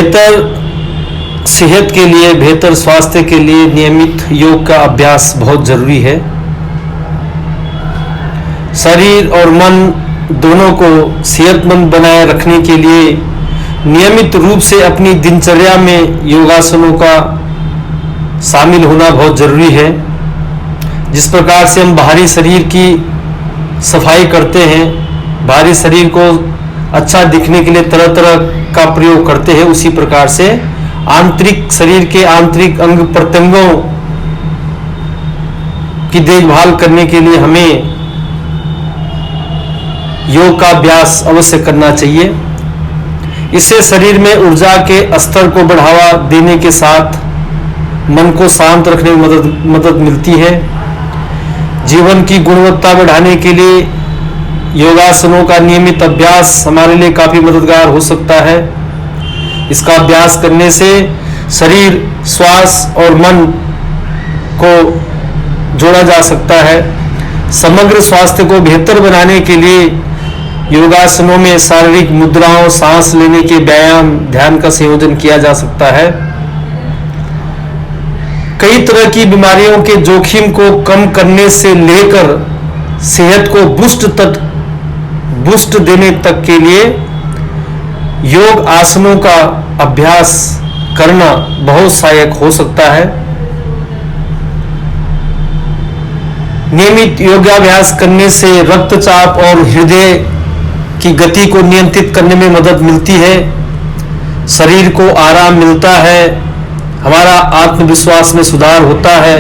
बेहतर सेहत के लिए, बेहतर स्वास्थ्य के लिए नियमित योग का अभ्यास बहुत जरूरी है। शरीर और मन दोनों को सेहतमंद बनाए रखने के लिए नियमित रूप से अपनी दिनचर्या में योगासनों का शामिल होना बहुत जरूरी है। जिस प्रकार से हम बाहरी शरीर की सफाई करते हैं, बाहरी शरीर को अच्छा दिखने के लिए तरह तरह का प्रयोग करते हैं, उसी प्रकार से आंतरिक शरीर के आंतरिक अंग प्रत्यंगों की देखभाल करने के लिए हमें योग का अभ्यास अवश्य करना चाहिए। इससे शरीर में ऊर्जा के स्तर को बढ़ावा देने के साथ मन को शांत रखने में मदद मिलती है। जीवन की गुणवत्ता बढ़ाने के लिए योगासनों का नियमित अभ्यास हमारे लिए काफी मददगार हो सकता है। इसका अभ्यास करने से शरीर, श्वास और मन को जोड़ा जा सकता है। समग्र स्वास्थ्य को बेहतर बनाने के लिए योगासनों में शारीरिक मुद्राओं, सांस लेने के व्यायाम, ध्यान का संयोजन किया जा सकता है। कई तरह की बीमारियों के जोखिम को कम करने से लेकर सेहत को बूस्ट देने तक के लिए योग आसनों का अभ्यास करना बहुत सहायक हो सकता है। नियमित योगाभ्यास करने से रक्तचाप और हृदय की गति को नियंत्रित करने में मदद मिलती है। शरीर को आराम मिलता है, हमारा आत्मविश्वास में सुधार होता है।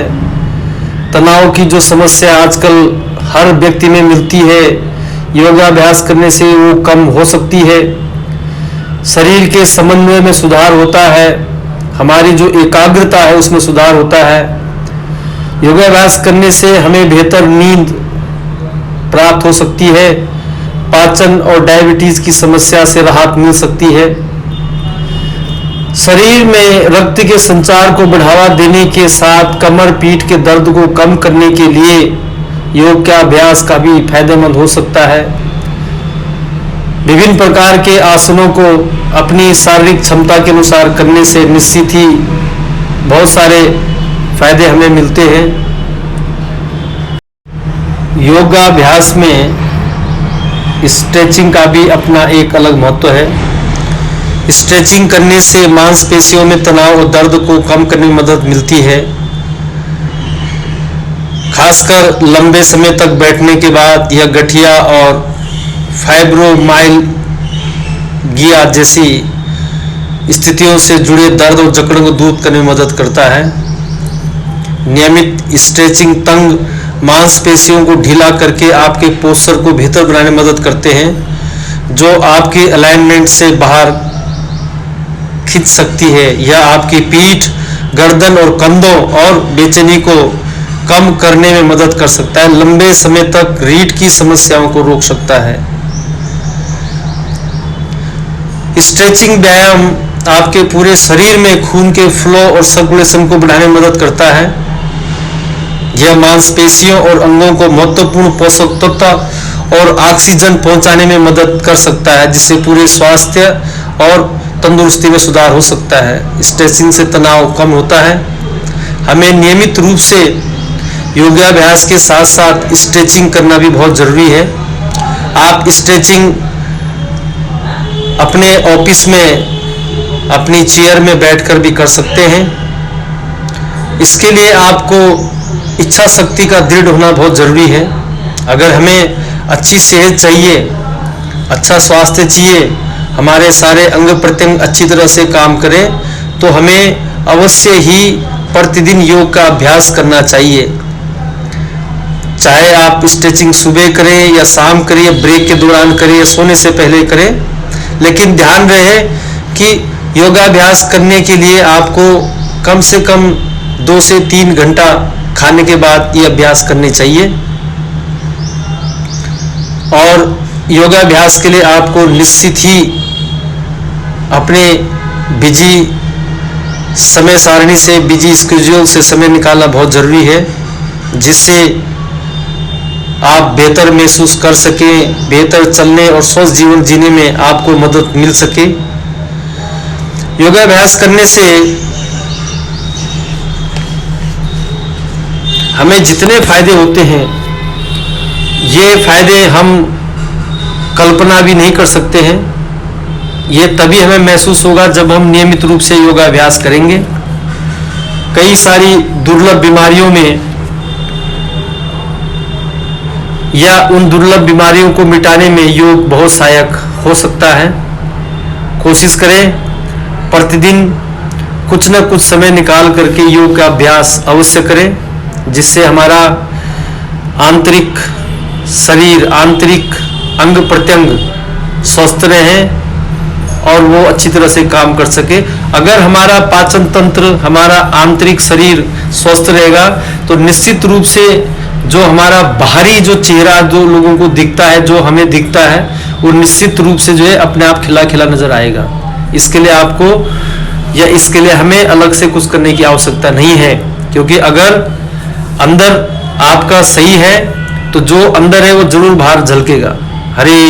तनाव की जो समस्या आजकल हर व्यक्ति में मिलती है, योगाभ्यास करने से वो कम हो सकती है। शरीर के समन्वय में सुधार होता है, हमारी जो एकाग्रता है उसमें सुधार होता है। योगाभ्यास करने से हमें बेहतर नींद प्राप्त हो सकती है। पाचन और डायबिटीज की समस्या से राहत मिल सकती है। शरीर में रक्त के संचार को बढ़ावा देने के साथ कमर, पीठ के दर्द को कम करने के लिए योग का अभ्यास काफी फायदेमंद हो सकता है। विभिन्न प्रकार के आसनों को अपनी शारीरिक क्षमता के अनुसार करने से निश्चित ही बहुत सारे फायदे हमें मिलते हैं। योगाभ्यास में स्ट्रेचिंग का भी अपना एक अलग महत्व है। स्ट्रेचिंग करने से मांसपेशियों में तनाव और दर्द को कम करने में मदद मिलती है। खासकर लंबे समय तक बैठने के बाद यह गठिया और फाइब्रोमाइल्गिया जैसी स्थितियों से जुड़े दर्द और जकड़ों को दूर करने में मदद करता है। नियमित स्ट्रेचिंग तंग मांसपेशियों को ढीला करके आपके पोस्चर को बेहतर बनाने में मदद करते हैं, जो आपके अलाइनमेंट से बाहर खींच सकती है। यह आपकी पीठ, गर्दन और कंधों और बेचैनी को कम करने में मदद कर सकता है। लंबे समय तक रीढ़ की समस्याओं को रोक सकता है। स्ट्रेचिंग व्यायाम आपके पूरे शरीर में खून के फ्लो और सर्कुलेशन को बढ़ाने में मदद करता है। यह मांसपेशियों और अंगों को महत्वपूर्ण पोषक तत्व और ऑक्सीजन पहुंचाने में मदद कर सकता है, जिससे पूरे स्वास्थ्य और तंदुरुस्ती में सुधार हो सकता है। स्ट्रेचिंग से तनाव कम होता है। हमें नियमित रूप से योगाभ्यास के साथ साथ स्ट्रेचिंग करना भी बहुत जरूरी है। आप स्ट्रेचिंग अपने ऑफिस में अपनी चेयर में बैठकर भी कर सकते हैं। इसके लिए आपको इच्छा शक्ति का दृढ़ होना बहुत जरूरी है। अगर हमें अच्छी सेहत चाहिए, अच्छा स्वास्थ्य चाहिए, हमारे सारे अंग प्रत्यंग अच्छी तरह से काम करें, तो हमें अवश्य ही प्रतिदिन योग का अभ्यास करना चाहिए। चाहे आप स्ट्रेचिंग सुबह करें या शाम करें या ब्रेक के दौरान करें या सोने से पहले करें, लेकिन ध्यान रहे कि योगाभ्यास करने के लिए आपको कम से कम 2 से 3 घंटा खाने के बाद ये अभ्यास करने चाहिए। और योगाभ्यास के लिए आपको निश्चित ही अपने बिजी समय सारणी से, बिजी स्केड्यूल से समय निकालना बहुत जरूरी है, जिससे आप बेहतर महसूस कर सकें, बेहतर चलने और स्वस्थ जीवन जीने में आपको मदद मिल सके। योगाभ्यास करने से हमें जितने फायदे होते हैं, ये फायदे हम कल्पना भी नहीं कर सकते हैं। ये तभी हमें महसूस होगा जब हम नियमित रूप से योगाभ्यास करेंगे। कई सारी दुर्लभ बीमारियों में या उन दुर्लभ बीमारियों को मिटाने में योग बहुत सहायक हो सकता है। कोशिश करें प्रतिदिन कुछ न कुछ समय निकाल करके योग का अभ्यास अवश्य करें, जिससे हमारा आंतरिक शरीर, आंतरिक अंग प्रत्यंग स्वस्थ रहे और वो अच्छी तरह से काम कर सके। अगर हमारा पाचन तंत्र, हमारा आंतरिक शरीर स्वस्थ रहेगा तो निश्चित रूप से जो हमारा बाहरी जो चेहरा जो लोगों को दिखता है, जो हमें दिखता है, वो निश्चित रूप से जो है अपने आप खिला खिला नजर आएगा। इसके लिए आपको या इसके लिए हमें अलग से कुछ करने की आवश्यकता नहीं है, क्योंकि अगर अंदर आपका सही है तो जो अंदर है वो जरूर बाहर झलकेगा। हरे